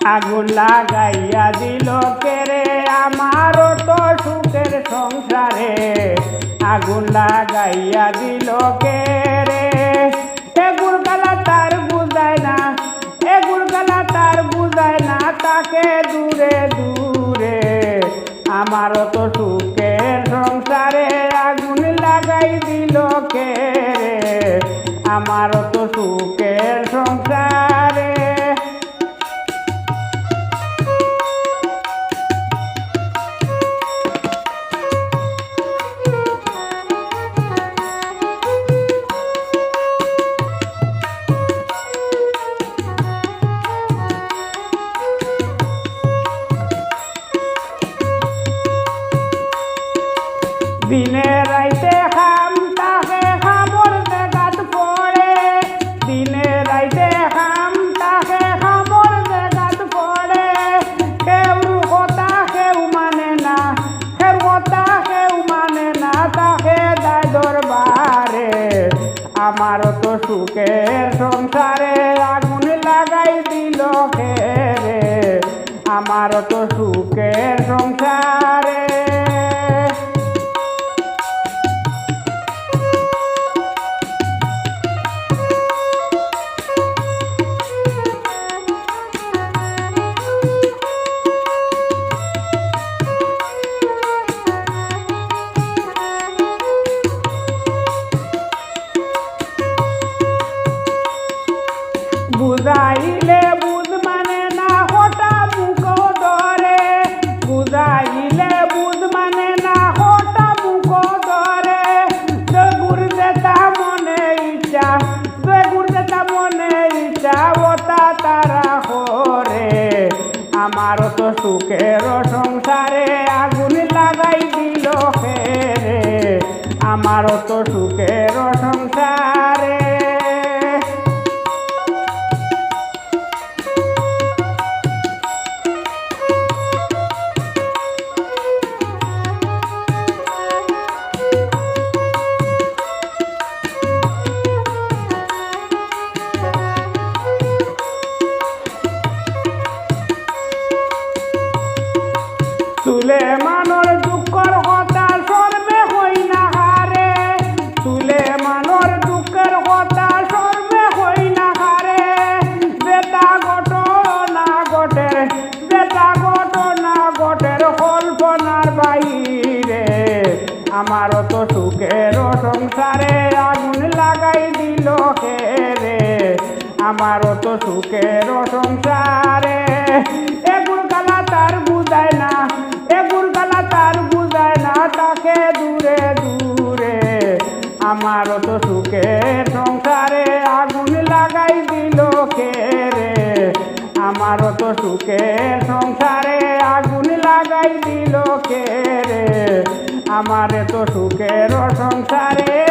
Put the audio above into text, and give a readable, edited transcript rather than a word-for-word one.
আগুন লাগাইয়া দিল কে রে আমারও তো সুখের সংসারে আগুন লাগাইয়া দিল কে রে এগুর গালা তার বুঝায় না এগুর গালা তার বুঝায় না তাকে দূরে দূরে আমারও তো সুখের সংসারে আগুন লাগাই দিল কে রে আমারও তো সুখের সংসারে দিনে রাইতে খাম তাকে খামর জায়গাত পড়ে দিনে রাইতে খাম তাকে খামর জায়গাত পড়ে কেউ কথা কেউ মানে না কেউ কথা কেউ মানে না তাকে দায় দরবারে আমারও তো সুখের সংসারে আগুন লাগাই দিল কে রে আমারও তো সুখের সংসারে বুঝাইলে বুঝ মানে না হটা মুখ ধরে বুঝাইলে বুঝ মানে না হটা মুখ ধরে জগুর যেটা মনে ইচ্ছা জগুর যেটা মনে ইচ্ছা ওটা তারা করে আমারও তো সুখের সংসারে আগুন লাগাই দিল কে রে আমারও তো সুখের সংসারে তুলে মানর দুঃখর কথা সর্বে হই না হারে তুলে মানর দুঃখের কথা সর্বে হই না হারে যেটা ঘটনা ঘটের যেটা ঘটনা ঘটের কল্পনার বাইরে আমারও তো সুখের সংসারে আগুন লাগাই দিল কে রে আমারও তো সুখের সংসারে এগুর গালা তার বুঝায় না এগুর গালা তার বুঝায় না তাকে দূরে দূরে আমারও তো সুখের সংসারে আগুন লাগাই দিল কে রে আমারও তো সুখের সংসারে আগুন লাগাই দিল কে রে আমারে তো সুখের সংসারে